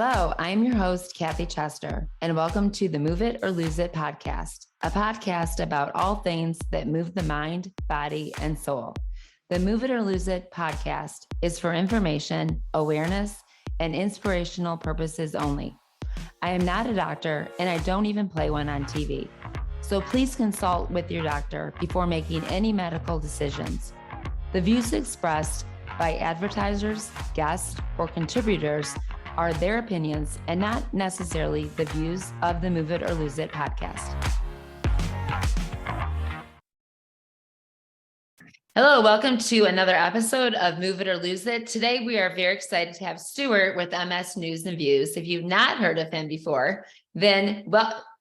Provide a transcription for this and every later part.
Hello, I am your host, Kathy Chester, and welcome to the Move It or Lose It podcast, a podcast about all things that move the mind, body, and soul. The Move It or Lose It podcast is for information, awareness, and inspirational purposes only. I am not a doctor, and I don't even play one on TV. So please consult with your doctor before making any medical decisions. The views expressed by advertisers, guests, or contributors are their opinions and not necessarily the views of the Move It or Lose It podcast. Hello, welcome to another episode of Move It or Lose It. Today, we are very excited to have Stuart with MS News and Views. If you've not heard of him before, then,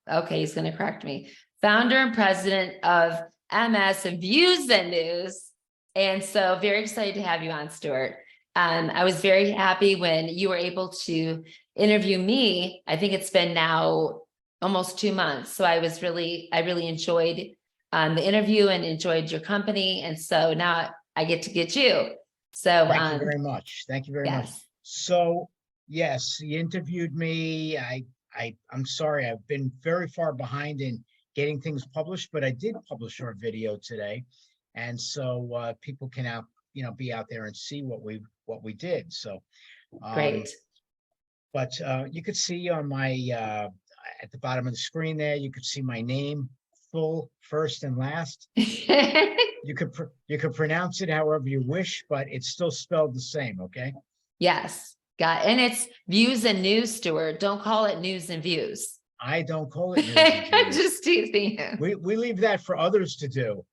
okay, he's going to correct me. Founder and president of MS and Views and News. And so very excited to have you on, Stuart. I was very happy when you were able to interview me. I think it's been now almost 2 months. So I really enjoyed the interview and enjoyed your company. And so now I get to get you. So thank you very much. Thank you very much. So yes, you interviewed me. I'm sorry, I've been very far behind in getting things published, but I did publish our video today. And so people can be out there and see what we did. So great. But you could see on my at the bottom of the screen there, you could see my name, full, first and last. You could pronounce it however you wish, but it's still spelled the same. Okay. Yes, got it. And it's Views and News, Stuart. Don't call it News and Views. I don't call it News and Views. Just teasing you. We leave that for others to do.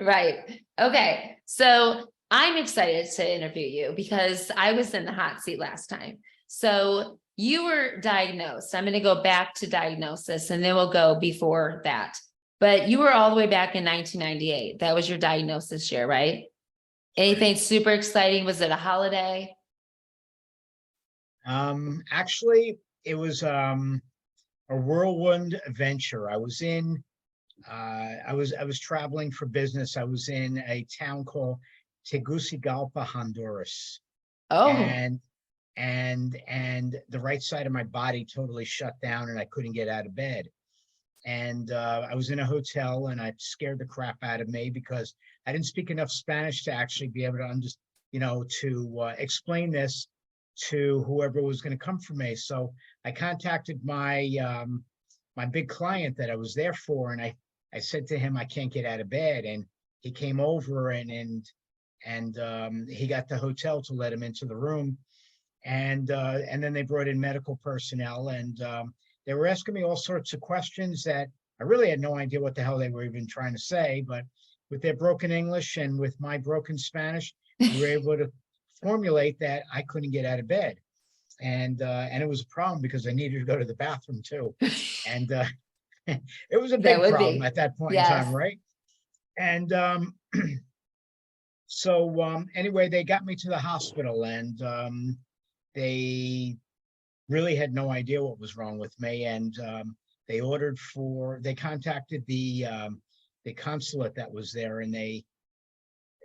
Right. Okay. So I'm excited to interview you because I was in the hot seat last time. So you were diagnosed. I'm going to go back to diagnosis and then we'll go before that. But you were all the way back in 1998. That was your diagnosis year, right? Anything super exciting? Was it a holiday? Actually, it was a whirlwind adventure. I was traveling for business. I was in a town called Tegucigalpa, Honduras. Oh. And the right side of my body totally shut down and I couldn't get out of bed. And I was in a hotel and it scared the crap out of me because I didn't speak enough Spanish to actually be able to explain this to whoever was going to come for me. So I contacted my my big client that I was there for, and I said to him, I can't get out of bed. And he came over and he got the hotel to let him into the room. And then they brought in medical personnel and they were asking me all sorts of questions that I really had no idea what the hell they were even trying to say, but with their broken English and with my broken Spanish, we were able to formulate that I couldn't get out of bed. And it was a problem because I needed to go to the bathroom too. And it was a big problem at that point in time, right? And so anyway, they got me to the hospital and they really had no idea what was wrong with me. And they contacted the consulate that was there and they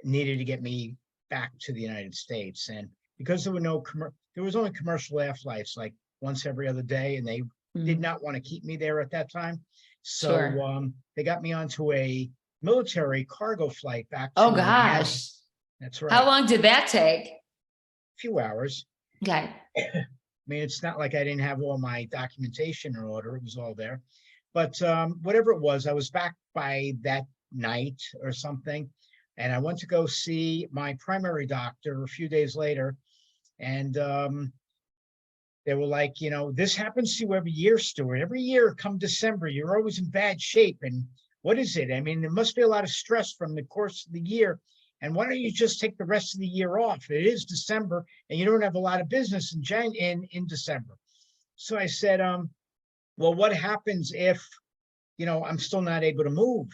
needed to get me back to the United States. And because there was only commercial airflights like once every other day, and they did not want to keep me there at that time. So they got me onto a military cargo flight back to Miami. That's right. How long did that take? A few hours. Okay. I mean, it's not like I didn't have all my documentation in order. It was all there. But whatever it was, I was back by that night or something. And I went to go see my primary doctor a few days later. And they were like, this happens to you every year, Stuart. Every year come December, you're always in bad shape. And what is it? I mean, there must be a lot of stress from the course of the year. And why don't you just take the rest of the year off? It is December and you don't have a lot of business in December. So I said, well, what happens if, I'm still not able to move?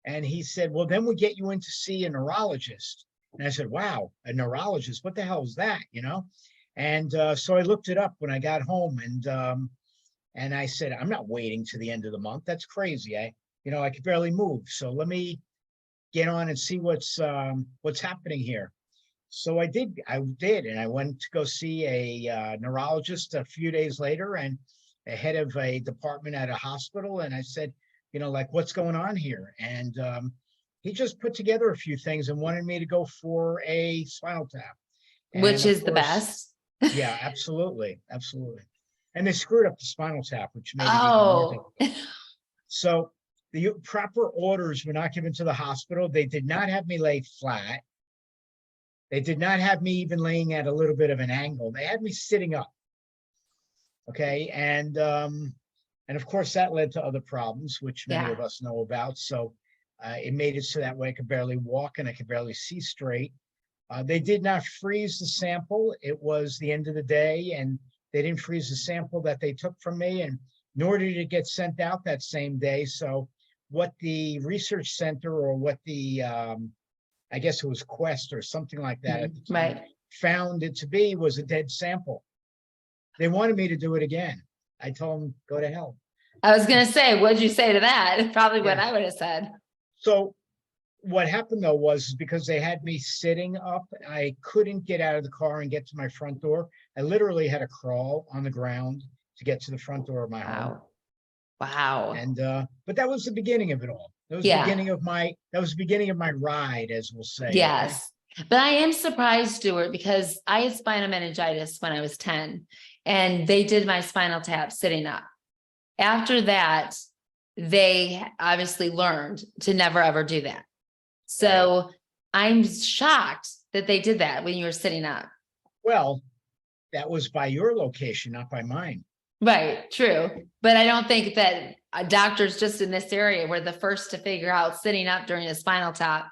And he said, well, then we'll get you in to see a neurologist. And I said, wow, a neurologist, what the hell is that? And so I looked it up when I got home and I said, I'm not waiting to the end of the month. That's crazy. I could barely move. So let me get on and see what's happening here. So I did, and I went to go see a neurologist a few days later, and a head of a department at a hospital. And I said, like, what's going on here? And he just put together a few things and wanted me to go for a spinal tap. And Which of is the course, best. yeah, absolutely, absolutely. And they screwed up the spinal tap, which made it even more Oh, difficult. So the proper orders were not given to the hospital. They did not have me lay flat. They did not have me even laying at a little bit of an angle. They had me sitting up. Okay. And of course that led to other problems, which many of yeah. us know about. So it made it so that way I could barely walk and I could barely see straight. They did not freeze the sample. It was the end of the day, and they didn't freeze the sample that they took from me, and nor did it get sent out that same day. So what the research center, or what the, I guess it was Quest or something like that at the time, Right. found it to be, was a dead sample. They wanted me to do it again. I told them, go to hell. I was going to say, what'd you say to that? Probably what Yeah. I would have said. So what happened though was, because they had me sitting up, I couldn't get out of the car and get to my front door. I literally had to crawl on the ground to get to the front door of my home. Wow. Wow. And but that was the beginning of it all. That was the beginning of my ride, as we'll say. Yes. Okay? But I am surprised, Stuart, because I had spinal meningitis when I was 10, and they did my spinal tap sitting up. After that, they obviously learned to never ever do that. So I'm shocked that they did that when you were sitting up. Well, that was by your location, not by mine. Right, true. But I don't think that doctors just in this area were the first to figure out sitting up during a spinal tap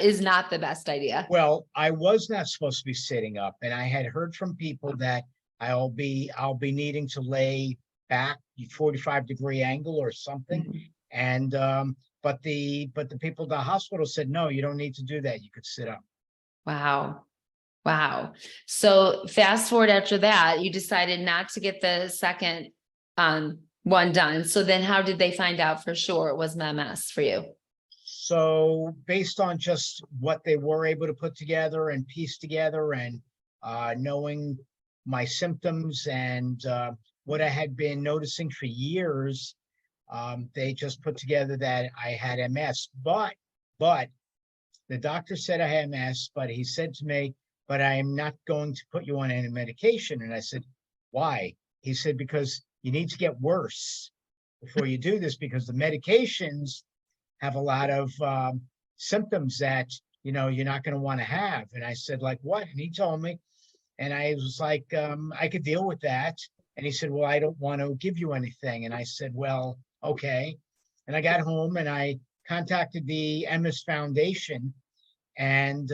is not the best idea. Well, I was not supposed to be sitting up, and I had heard from people that I'll be needing to lay back 45-degree angle or something. Mm-hmm. And but the people at the hospital said, no, you don't need to do that. You could sit up. Wow. Wow. So fast forward after that, you decided not to get the second one done. So then how did they find out for sure it was MS for you? So based on just what they were able to put together and piece together, and knowing my symptoms and what I had been noticing for years, they just put together that I had MS. But the doctor said I had MS, but he said to me, but I am not going to put you on any medication. And I said, why? He said, because you need to get worse before you do this, because the medications have a lot of symptoms that, you're not going to want to have. And I said, like what? And he told me, and I was like, I could deal with that. And he said, well, I don't want to give you anything. And I said, well, okay. And I got home and I contacted the MS Foundation, and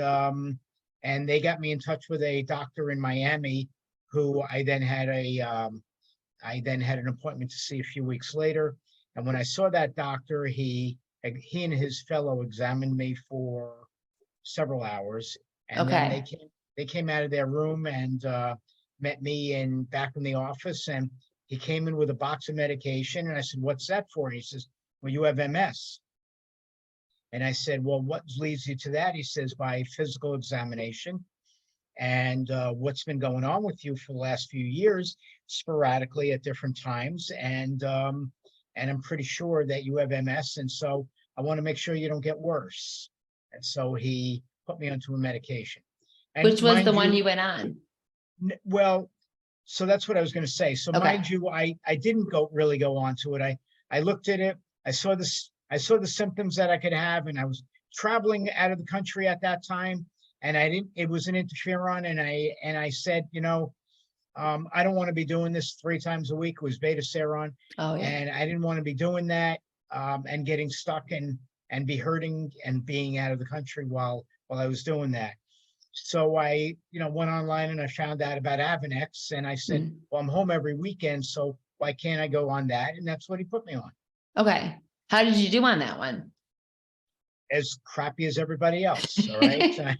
they got me in touch with a doctor in Miami, who I then had an appointment to see a few weeks later. And when I saw that doctor, he and his fellow examined me for several hours, and then they came out of their room and met me back in the office, and he came in with a box of medication, and I said, what's that for? And he says, well, you have MS. And I said, well, what leads you to that? He says, by physical examination, and what's been going on with you for the last few years, sporadically at different times. And I'm pretty sure that you have MS. And so I want to make sure you don't get worse. And so he put me onto a medication. And which was the one you went on? Well, so that's what I was going to say. So mind you, I didn't really go on to it. I looked at it. I saw the symptoms that I could have, and I was traveling out of the country at that time, and it was an interferon. And I said, I don't want to be doing this 3 times a week. It was beta-seron. Oh, yeah. And I didn't want to be doing that, and getting stuck and be hurting and being out of the country while I was doing that. So I, went online and I found out about Avonex, and I said, well, I'm home every weekend, so why can't I go on that? And that's what he put me on. Okay. How did you do on that one? As crappy as everybody else. All right.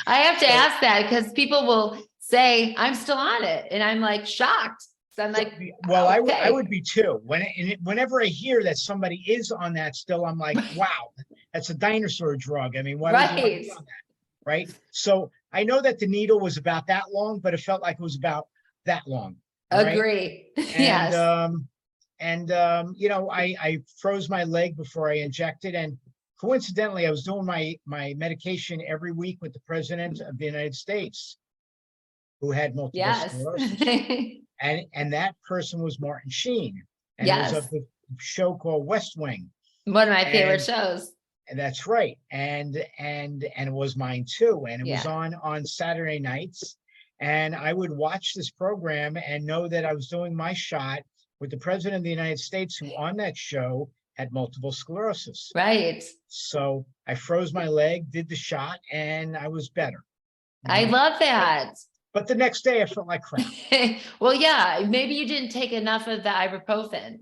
I have to ask that because people will say, I'm still on it. And I'm like shocked. So I'm like, well, okay. I would be too. Whenever I hear that somebody is on that still, I'm like, wow, that's a dinosaur drug. I mean, why would you want to be on that? Right. So I know that the needle was about that long, but it felt like it was about that long. Right? Agree. And, Yes. you know, I froze my leg before I injected, and coincidentally, I was doing my medication every week with the president of the United States, who had multiple Yes. sclerosis, and that person was Martin Sheen, and it was Yes. of the show called West Wing, One of my favorite and shows. that's right, and it was mine too, and it was Yeah. on Saturday nights, and I would watch this program and know that I was doing my shot with the president of the United States, who on that show had multiple sclerosis. Right. So I froze my leg, did the shot, and I was better. I love that. But the next day I felt like crap. Well, yeah, maybe you didn't take enough of the ibuprofen.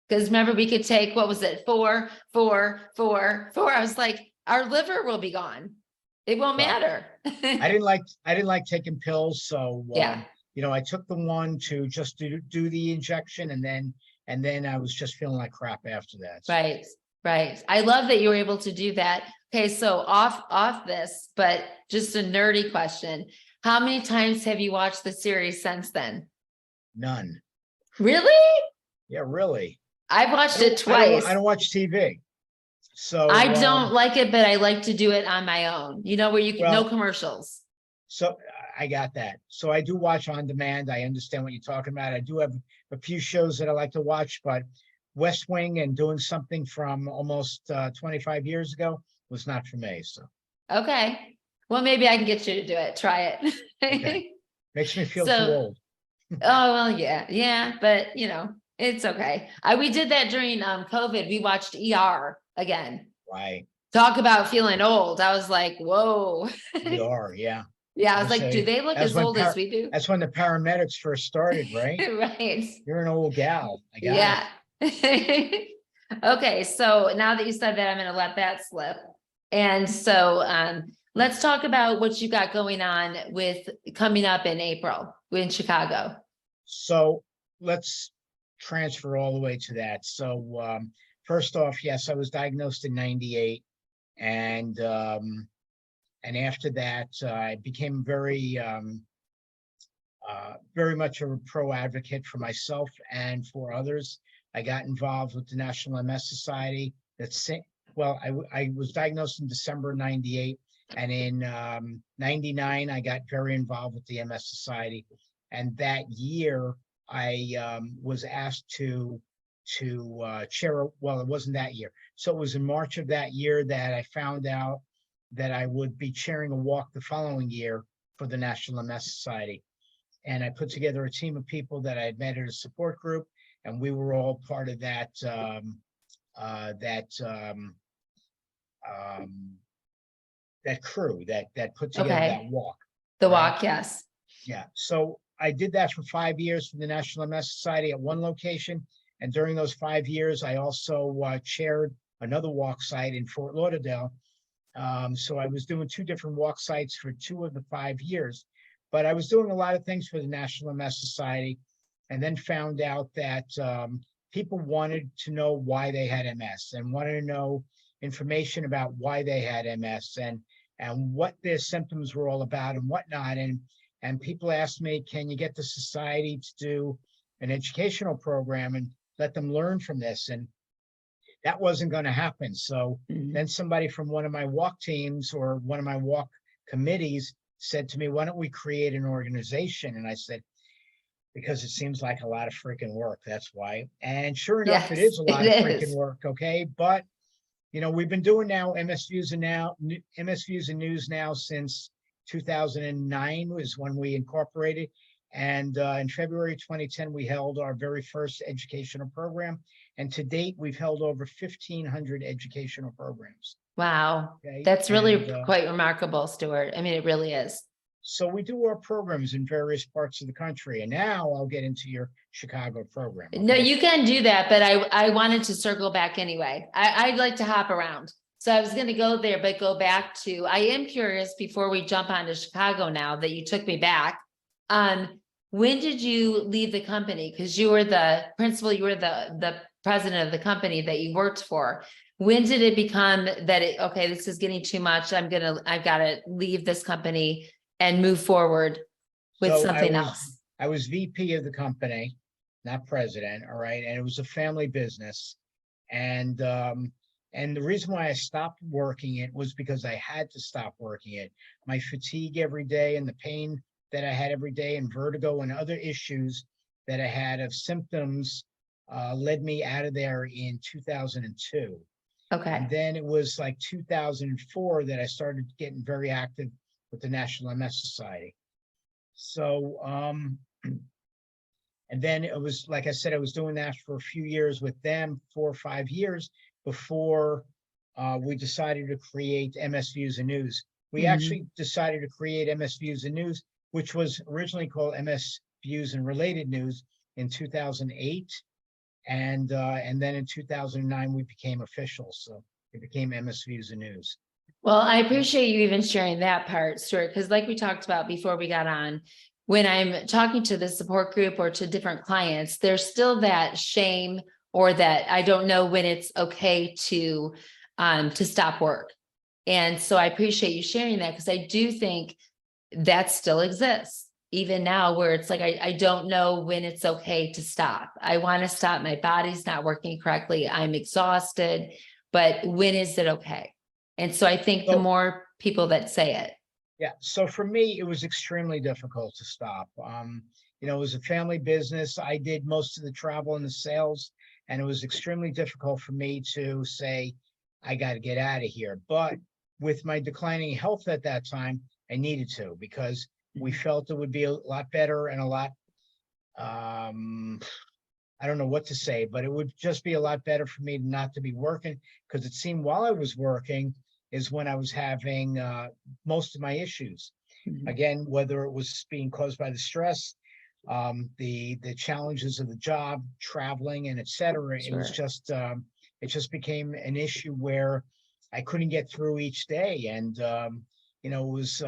Because remember, we could take, what was it? 4, 4, 4, 4. I was like, our liver will be gone. It won't Well, matter. I didn't like taking pills, so Yeah. you know, I took the one to just do the injection, and then I was just feeling like crap after that. Right. Right. I love that you were able to do that. Okay. So off this, but just a nerdy question. How many times have you watched the series since then? None. Really? Yeah, really. I've watched it twice. I don't watch TV. So I don't like it, but I like to do it on my own, you know, where you can, no Well, commercials. So I got that. So I do watch on demand. I understand what you're talking about. I do have a few shows that I like to watch, but West Wing and doing something from almost 25 years ago was not for me. So Okay. Well, maybe I can get you to do it. Try it. okay. Makes me feel So- too old. Oh, well, yeah, but you know, it's okay. We did that during COVID. We watched ER again. Right. Talk about feeling old. I was like, whoa. We are, yeah. Yeah, I was I like, say, do they look that's as when old as we do? That's when the paramedics first started, right? Right. You're an old gal. I got it. Yeah. Okay, so now that you said that, I'm gonna let that slip. And so let's talk about what you got going on with coming up in April in Chicago. So let's transfer all the way to that. So first off, yes, I was diagnosed in 98, and after that, I became very much a pro advocate for myself and for others. I got involved with the National MS Society. I was diagnosed in December 98, and in 99, I got very involved with the MS Society. And that year, I was asked to chair. Well, it wasn't that year. So it was in March of that year that I found out that I would be chairing a walk the following year for the National MS Society. And I put together a team of people that I had met at a support group, and we were all part of that crew that put together Okay. that walk. The Right. walk, yes. Yeah, so I did that for 5 years for the National MS Society at one location. And during those 5 years, I also chaired another walk site in Fort Lauderdale. So I was doing 2 different walk sites for 2 of the 5 years. But I was doing a lot of things for the National MS Society, and then found out that people wanted to know why they had MS and wanted to know information about why they had MS and what their symptoms were all about and whatnot. And people asked me, can you get the society to do an educational program and let them learn from this? And that wasn't going to happen. So then somebody from one of my walk teams or one of my walk committees said to me, why don't we create an organization? And I said, because it seems like a lot of freaking work. That's why. And sure enough, it is a lot of freaking work. Okay. But, you know, we've been doing now MS Views and News now since 2009 was when we incorporated. And in February 2010, we held our very first educational program. And to date, we've held over 1,500 educational programs. Wow. Okay? That's really And, quite remarkable, Stuart. I mean, it really is. So we do our programs in various parts of the country. And now I'll get into your Chicago program. Okay? No, you can do that, but I wanted to circle back anyway. I'd like to hop around. So I was going to go there, but go back to, I am curious before we jump onto Chicago now that you took me back. When did you leave the company? Because you were the principal, you were the president of the company that you worked for. When did it become that okay, this is getting too much. I've got to leave this company and move forward with So something else? I was VP of the company, not president. All right. And it was a family business. And the reason why I stopped working it was because I had to stop working it. My fatigue every day and the pain that I had every day and vertigo and other issues that I had of symptoms led me out of there in 2002. Okay. And then it was like 2004 that I started getting very active with the National MS Society. So, and then it was, like I said, I was doing that for a few years with them, 4 or 5 years before we decided to create MS Views and News. We actually decided to create MS Views and News, which was originally called MS Views and Related News in 2008. And then in 2009, we became official. So it became MS Views and News. Well, I appreciate you even sharing that part, Stuart, because like we talked about before we got on, when I'm talking to the support group or to different clients, there's still that shame or that I don't know when it's okay to stop work. And so I appreciate you sharing that, because I do think that still exists even now, where it's like, I don't know when it's okay to stop. I want to stop. My body's not working correctly. I'm exhausted, but when is it okay? And so I think the more people that say it. Yeah. So for me, it was extremely difficult to stop. It was a family business. I did most of the travel and the sales, and it was extremely difficult for me to say, I got to get out of here. But with my declining health at that time, I needed to, because we felt it would be a lot better and a lot, I don't know what to say, but it would just be a lot better for me not to be working, because it seemed while I was working is when I was having most of my issues. Again, whether it was being caused by the stress, the challenges of the job, traveling, and et cetera. It was just, it just became an issue where I couldn't get through each day. And, it was,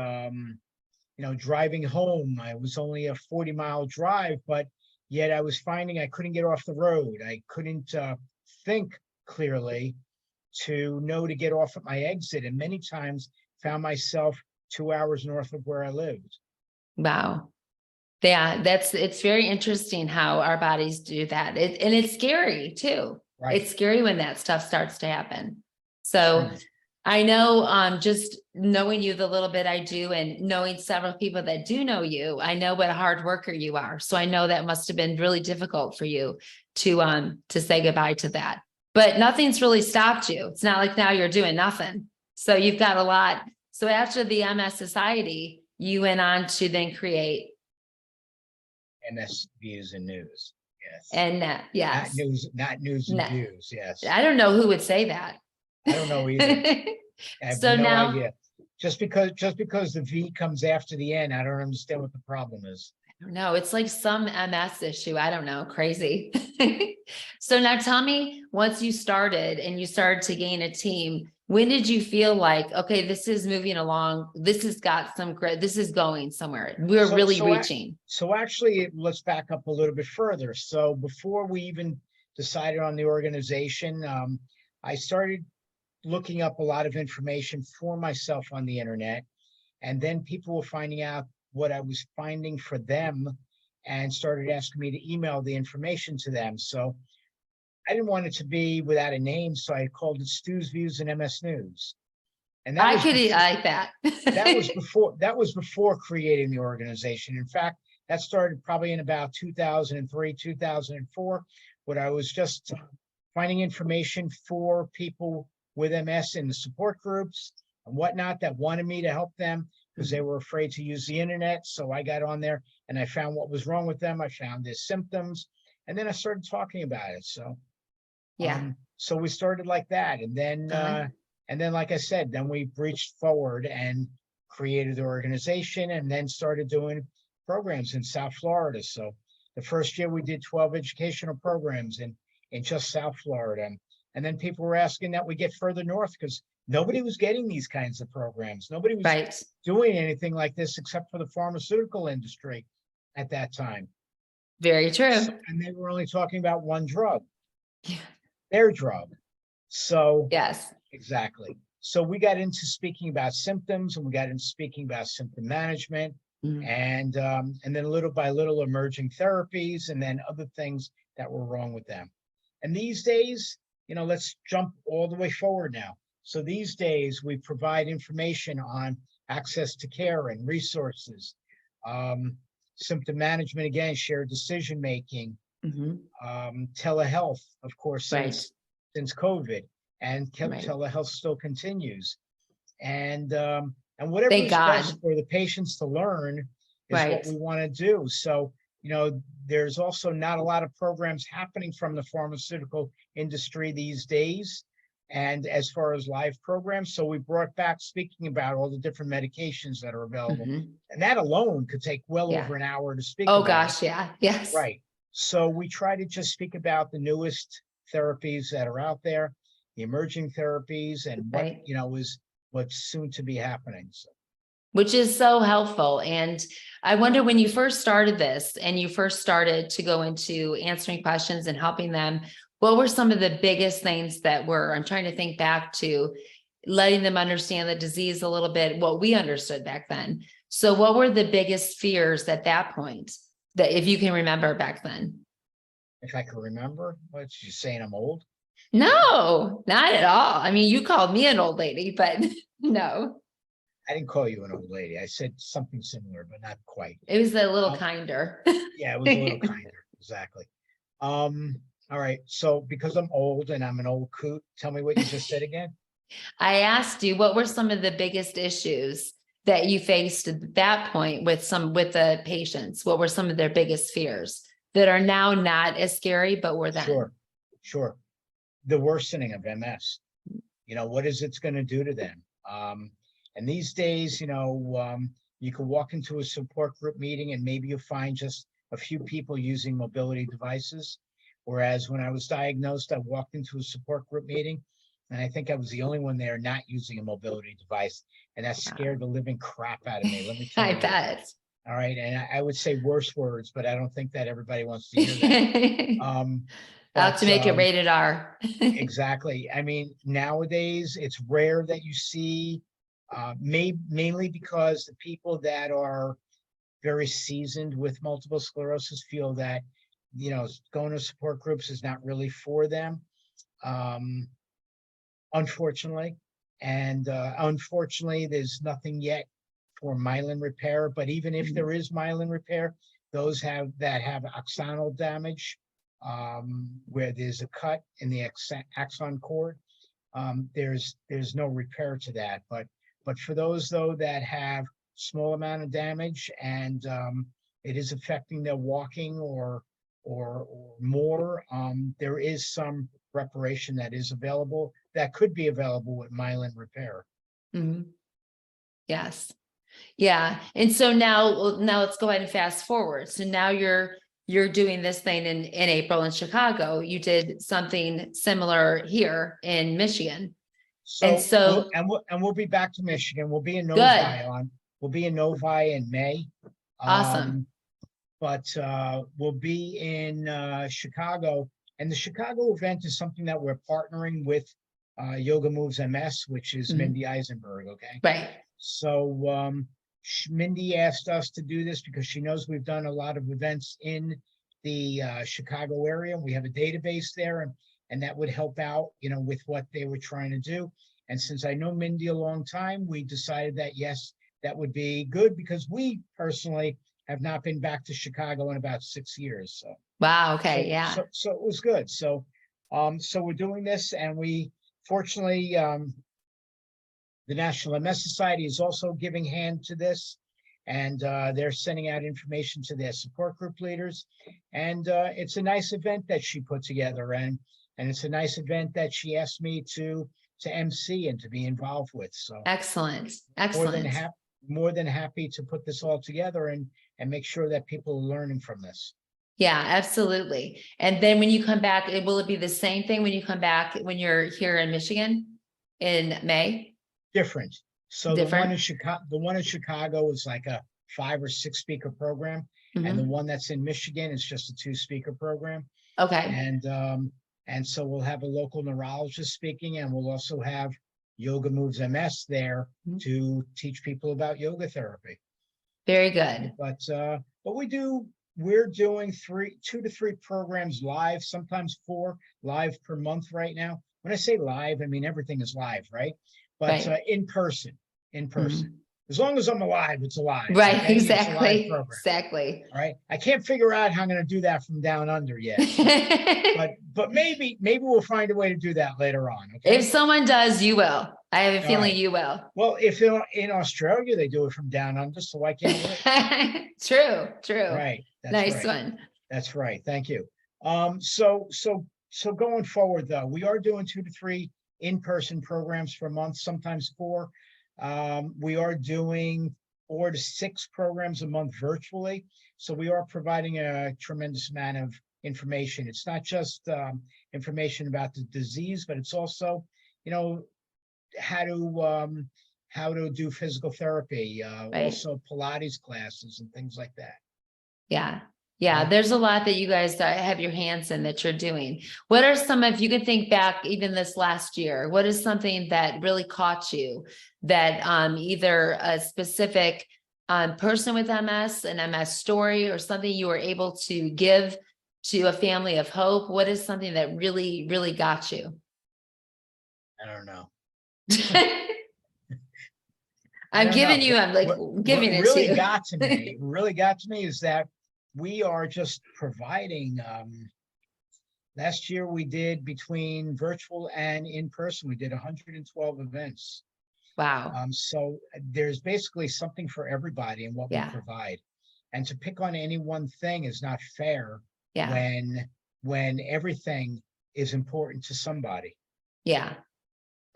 driving home, I was only a 40-mile drive, but yet I was finding I couldn't get off the road. I couldn't think clearly to know to get off at my exit, and many times found myself 2 hours north of where I lived. Wow. Yeah, it's very interesting how our bodies do that. And it's scary too. Right. It's scary when that stuff starts to happen. So I know, just knowing you the little bit I do, and knowing several people that do know you, I know what a hard worker you are. So I know that must have been really difficult for you to say goodbye to that. But nothing's really stopped you. It's not like now you're doing nothing. So you've got a lot. So after the MS Society, you went on to then create MS Views and News. Yes. And yes, not news and views. Yes. I don't know who would say that. I don't know either. I have So no now, idea. Just because the V comes after the N, I don't understand what the problem is. no, it's like some MS issue. I don't know, crazy. So now tell me, once you started and you started to gain a team, when did you feel like, okay, this is moving along, this has got some great, this is going somewhere, we're really reaching? So actually, let's back up a little bit further. So before we even decided on the organization, I started looking up a lot of information for myself on the internet, and then people were finding out what I was finding for them and started asking me to email the information to them. So I didn't want it to be without a name, so I called it Stu's Views and MS News. And that I like that. that was before creating the organization. In fact, that started probably in about 2003, 2004, when I was just finding information for people with MS in the support groups and whatnot that wanted me to help them because they were afraid to use the internet. So I got on there and I found what was wrong with them. I found their symptoms, and then I started talking about it. So so we started like that, and then like I said, then we reached forward and created the organization, and then started doing programs in South Florida. So the first year we did 12 educational programs in just South Florida. And then people were asking that we get further north because nobody was getting these kinds of programs. Nobody was doing anything like this except for the pharmaceutical industry at that time. Very true. And they were only talking about one drug, Yeah. their drug. So yes, exactly. So we got into speaking about symptoms, and we got into speaking about symptom management, Mhm. and then little by little emerging therapies, and then other things that were wrong with them. And these days, let's jump all the way forward now. So these days we provide information on access to care and resources, symptom management, again, shared decision making, Mhm. telehealth, of course, Right. since COVID, and Right. telehealth still continues. And whatever Thank is best God. for the patients to learn is what Right. we want to do. So, there's also not a lot of programs happening from the pharmaceutical industry these days. And as far as live programs, so we brought back speaking about all the different medications that are available. Mhm. And that alone could take well Yeah. over an hour to speak Oh, about. gosh. Yeah. Yes. Right. So we try to just speak about the newest therapies that are out there, the emerging therapies, and what, Right. is what's soon to be happening. So Which is so helpful. And I wonder, when you first started this and you first started to go into answering questions and helping them, what were some of the biggest things that I'm trying to think back to letting them understand the disease a little bit, what we understood back then. So what were the biggest fears at that point, that if you can remember back then? if I can remember, what's you saying I'm old? No, not at all. I mean, you called me an old lady, but no, I didn't call you an old lady. I said something similar, but not quite. it was a little Um, kinder. yeah, it was a little kinder. Exactly. All right. So because I'm old and I'm an old coot, tell me what you just said again. I asked you, what were some of the biggest issues that you faced at that point with the patients? What were some of their biggest fears that are now not as scary, but were then? Sure. The worsening of MS. What is it's going to do to them? And these days, you can walk into a support group meeting and maybe you'll find just a few people using mobility devices. Whereas when I was diagnosed, I walked into a support group meeting and I think I was the only one there not using a mobility device. And that scared the living crap out of me. Let me tell I you. bet. All right. And I would say worse words, but I don't think that everybody wants to hear that. Out to make it rated R. Exactly. I mean, nowadays it's rare that you see, mainly because the people that are very seasoned with multiple sclerosis feel that, going to support groups is not really for them, unfortunately. And unfortunately, there's nothing yet for myelin repair. But even if there is myelin repair, those that have axonal damage, where there's a cut in the axon cord, there's no repair to that. But for those though that have small amount of damage and it is affecting their walking or more, there is some reparation that is available, that could be available with myelin repair. Mhm. Yes. Yeah. And so now let's go ahead and fast forward. So now you're doing this thing in April in Chicago. You did something similar here in Michigan. And so We'll be back to Michigan. We'll be in good. Novi in May. Awesome. But we'll be in Chicago, and the Chicago event is something that we're partnering with Yoga Moves MS, which is Mindy Eisenberg. Okay. Right. So Mindy asked us to do this because she knows we've done a lot of events in the Chicago area. We have a database there, and that would help out, with what they were trying to do. And since I know Mindy a long time, we decided that yes, that would be good because we personally have not been back to Chicago in about 6 years. So Wow. Okay. Yeah. So it was good. So we're doing this, and we fortunately, the National MS Society is also giving hand to this, and they're sending out information to their support group leaders. And it's a nice event that she put together, and it's a nice event that she asked me to MC and to be involved with. So Excellent. More than happy to put this all together and make sure that people are learning from this. Yeah, absolutely. And then when you come back, will it be the same thing when you come back, when you're here in Michigan in May? Different. So Different. the one in Chicago is like a 5 or 6 speaker program. And the one that's in Michigan is just a 2-speaker program. Okay. And so we'll have a local neurologist speaking, and we'll also have Yoga Moves MS there Mhm. to teach people about yoga therapy. Very good. But we're doing 2 to 3 programs live, sometimes 4 live per month right now. When I say live, I mean everything is live, right? But Right. in person. Mhm. As long as I'm alive, it's alive. Right, Okay? It's a live exactly, program. exactly. All right. I can't figure out how I'm going to do that from down under yet. But maybe we'll find a way to do that later on. Okay. If someone does, you will. I have a All feeling right. you will. Well, if in Australia they do it from down under, so why can't we? True, true. Right. That's Nice right. one. That's right. Thank you. So going forward though, we are doing 2 to 3 in-person programs per month, sometimes 4. We are doing 4 to 6 programs a month virtually. So we are providing a tremendous amount of information. It's not just information about the disease, but it's also, you know, how to do physical therapy, Right. also Pilates classes and things like that. Yeah. Yeah. Right. There's a lot that you guys have your hands in that you're doing. What are some, if you could think back even this last year, what is something that really caught you that either a specific person with MS, an MS story, or something you were able to give to a family of hope? What is something that really, really got you? I don't know. I'm giving you, I'm like giving it to you. Really got to me is that we are just providing, last year we did between virtual and in person, we did 112 events. Wow. So there's basically something for everybody in what we Yeah. provide. And to pick on any one thing is not fair Yeah. when everything is important to somebody. Yeah.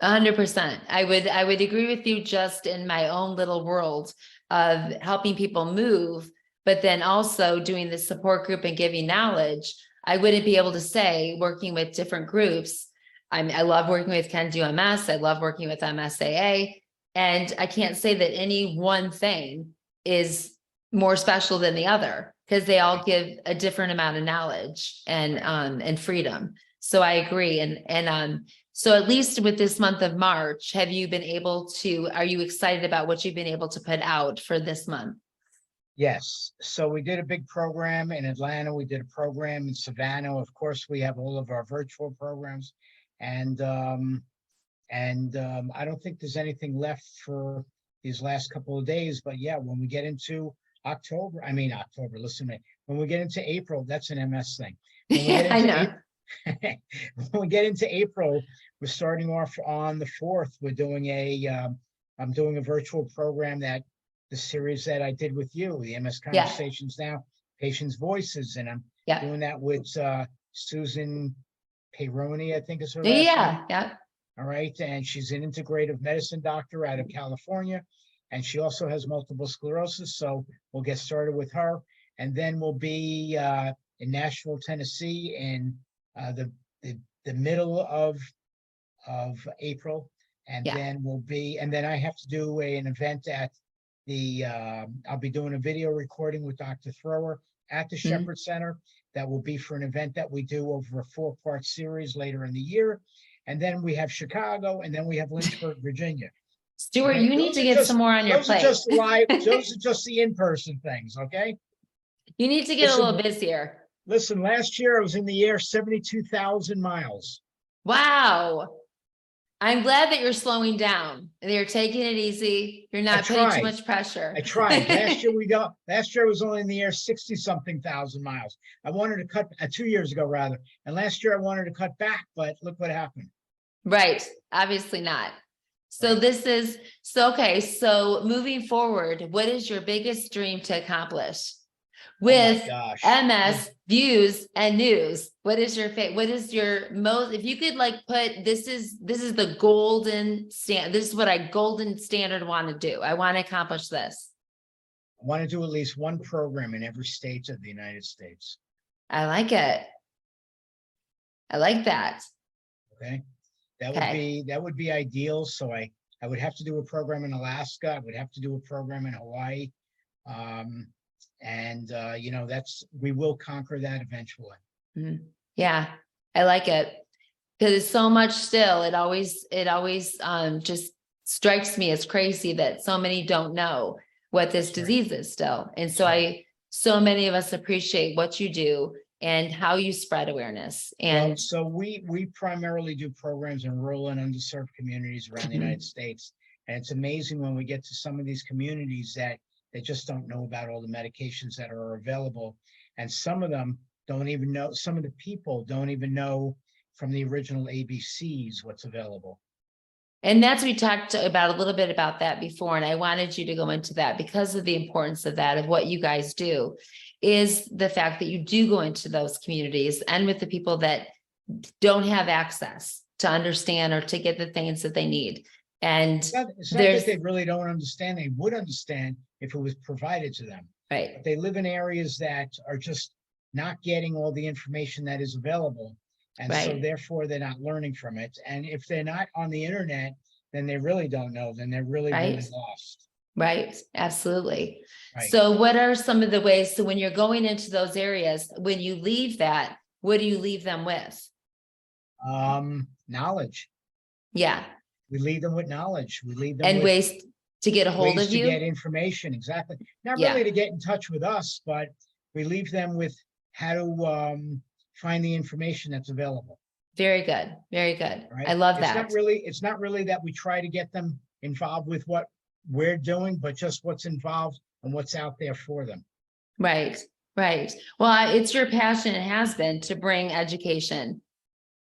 100%. I would agree with you just in my own little world of helping people move, but then also doing the support group and giving knowledge. I wouldn't be able to say working with different groups. I love working with Can Do MS. I love working with MSAA. And I can't say that any one thing is more special than the other because they all give a different amount of knowledge and freedom. So I agree. So at least with this month of March, are you excited about what you've been able to put out for this month? Yes. So we did a big program in Atlanta. We did a program in Savannah. Of course, we have all of our virtual programs. And I don't think there's anything left for these last couple of days. But yeah, when we get into October, listen to me. When we get into April, that's an MS thing. When we get into I know. when we get into April, we're starting off on the 4th. I'm doing a virtual program the series that I did with you, the MS Conversations Now, Patients' Voices, and I'm doing that with Susan Peyroni, I think is her last name. Yeah. All right, and she's an integrative medicine doctor out of California, and she also has multiple sclerosis. So we'll get started with her, and then we'll be in Nashville, Tennessee, in the middle of April, and then I have to do an event at I'll be doing a video recording with Dr. Thrower at the Shepherd Center. That will be for an event that we do over a 4-part series later in the year. And then we have Chicago, and then we have Lynchburg, Virginia. Stuart, you need to get some more on your plate. Those are just the in-person things, okay? You need to get a little busier. Listen, last year I was in the air 72,000 miles. Wow. I'm glad that you're slowing down and you're taking it easy. You're not putting too much pressure. I tried. Last year I was only in the air 60-something thousand miles. I wanted to cut 2 years ago rather. And last year I wanted to cut back, but look what happened. Right. Obviously not. So okay. So moving forward, what is your biggest dream to accomplish with MS views and news? What is your most, if you could put, this is the golden standard. This is what I golden standard want to do. I want to accomplish this. I want to do at least one program in every state of the United States. I like it. I like that. Okay. That would be ideal. So I would have to do a program in Alaska. I would have to do a program in Hawaii. We will conquer that eventually. Yeah, I like it. Because it's so much still, it always just strikes me as crazy that so many don't know what this That's right. disease is still. And so right. so many of us appreciate what you do and how you spread awareness. Well, And so we primarily do programs in rural and underserved communities around the United States. And it's amazing when we get to some of these communities that they just don't know about all the medications that are available. And some of them don't even know, some of the people don't even know from the original ABCs what's available. And that's, we talked about a little bit about that before, and I wanted you to go into that because of the importance of that, of what you guys do, is the fact that you do go into those communities and with the people that don't have access to understand or to get the things that they need. And It's not that they really don't understand. They would understand if it was provided to them. right, But they live in areas that are just not getting all the information that is available. And so right, therefore they're not learning from it. And if they're not on the internet, then they really don't know. Then they're really, really right, lost. right, absolutely. Right. So what are some of the ways, so when you're going into those areas, when you leave that, what do you leave them with? Knowledge. Yeah, We lead them with knowledge. We lead them and with ways to get a hold ways of to you. get information. Exactly. Not Yeah. really to get in touch with us, but we leave them with how to find the information that's available. Very good. Very good. Right. I love It's that. not really that we try to get them involved with what we're doing, but just what's involved and what's out there for them. Right, right. Well, it's your passion, it has been, to bring education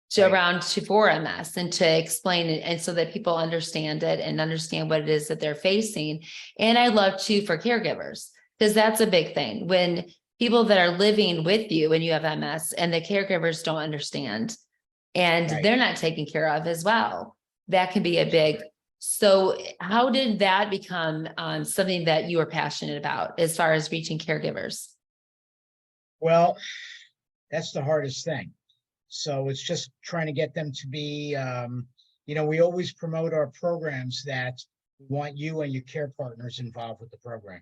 to Right. around to for MS and to explain it, and so that people understand it and understand what it is that they're facing. And I love too for caregivers, because that's a big thing when people that are living with you and you have MS and the caregivers don't understand and Right. they're not taken care of as well. That can be a big. So how did that become something that you were passionate about as far as reaching caregivers? Well, that's the hardest thing. So it's just trying to get them to be, we always promote our programs that we want you and your care partners involved with the program.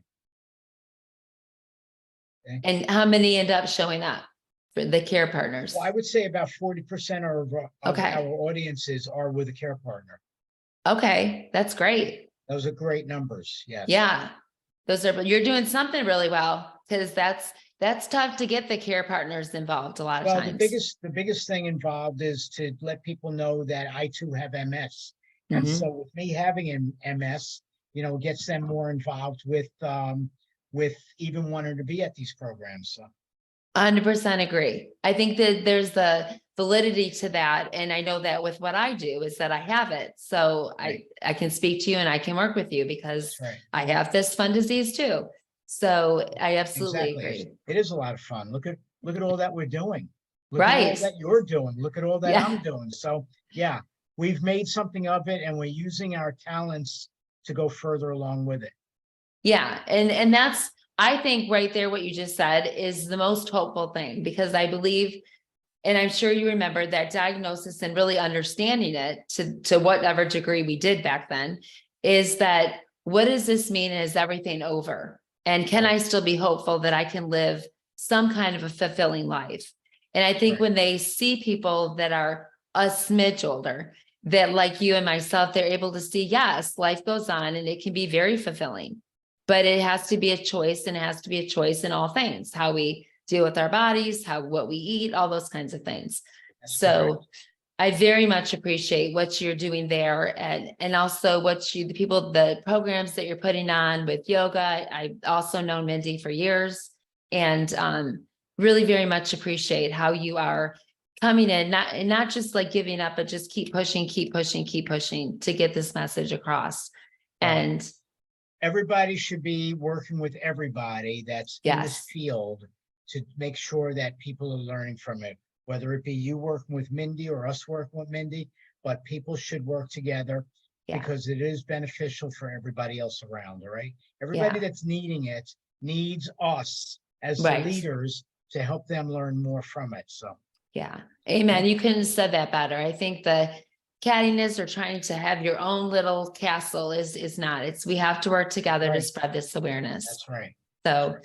Okay. And how many end up showing up for the care partners? Well, I would say about 40% of Okay. our audiences are with a care partner. Okay, that's great. Those are great numbers. Yes. Yeah, those are, but you're doing something really well, because that's tough to get the care partners involved a lot of Well, times. the biggest thing involved is to let people know that I too have MS. And Mhm. so with me having MS, it gets them more involved with even wanting to be at these programs. So 100% agree. I think that there's the validity to that. And I know that with what I do is that I have it. So Right. I can speak to you and I can work with you because that's right. I have this fun disease too. So I absolutely Exactly. agree. It is a lot of fun. Look at all that we're doing. Look at all Right. that you're doing. Look at all that Yeah. I'm doing. So yeah, we've made something of it and we're using our talents to go further along with it. Yeah. And that's, I think right there, what you just said is the most hopeful thing, because I believe, and I'm sure you remember that diagnosis and really understanding it to whatever degree we did back then, is that what does this mean? Is everything over? And can I still be hopeful that I can live some kind of a fulfilling life? And I think Right. when they see people that are a smidge older, that like you and myself, they're able to see, yes, life goes on and it can be very fulfilling, but it has to be a choice, and it has to be a choice in all things, how we deal with our bodies, what we eat, all those kinds of things. That's So correct. I very much appreciate what you're doing there, and also the programs that you're putting on with yoga. I've also known Mindy for years, and really very much appreciate how you are coming in, not just like giving up, but just keep pushing to get this message across. Well, And everybody should be working with everybody that's in this yes, field to make sure that people are learning from it, whether it be you working with Mindy or us working with Mindy, but people should work together yeah, because it is beneficial for everybody else around, all right? Everybody yeah, that's needing it needs us as the right. leaders to help them learn more from it, so. Yeah, amen. You couldn't have said that better. I think the cattiness or trying to have your own little castle is not. We have to work together to Right. spread this awareness. That's right. So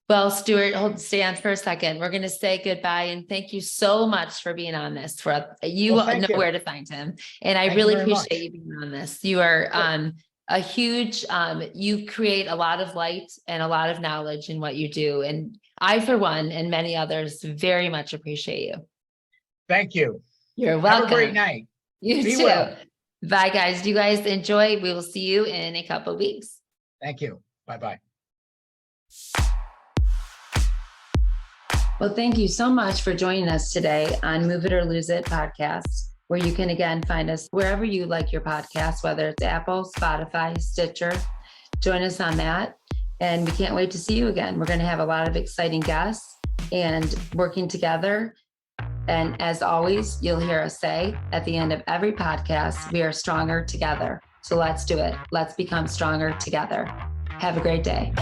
Well, Stuart, stay on for a second. We're going to say goodbye and thank you so much for being on this. You Well, thank know you. where to find him. And I Thank you really very appreciate much. you being on this. You are Sure. a huge, you create a lot of light and a lot of knowledge in what you do. And I, for one, and many others, very much appreciate you. Thank you. You're welcome. Have a great night. You Be too. well. Bye, guys. Do you guys enjoy? We will see you in a couple of weeks. Thank you. Bye-bye. Well, thank you so much for joining us today on Move It or Lose It podcast, where you can again find us wherever you like your podcast, whether it's Apple, Spotify, Stitcher. Join us on that. And we can't wait to see you again. We're going to have a lot of exciting guests and working together. And as always, you'll hear us say at the end of every podcast, we are stronger together. So let's do it. Let's become stronger together. Have a great day.